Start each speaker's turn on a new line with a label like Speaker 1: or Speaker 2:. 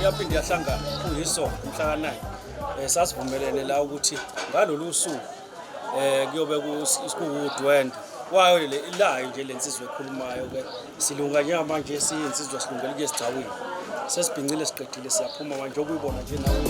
Speaker 1: yaphinde yahlangana kuyisonto mhla ka-9 sasivumelene la ukuthi ngalolu suku kuyobe kuwudwendwe kwayo ilayo nje lensizwe ekhulumayo ke silunga njengamanje siyinsizwa silungela ke sigcawini sesibhincile siqedile siyaphuma manje okuyibona nje nawo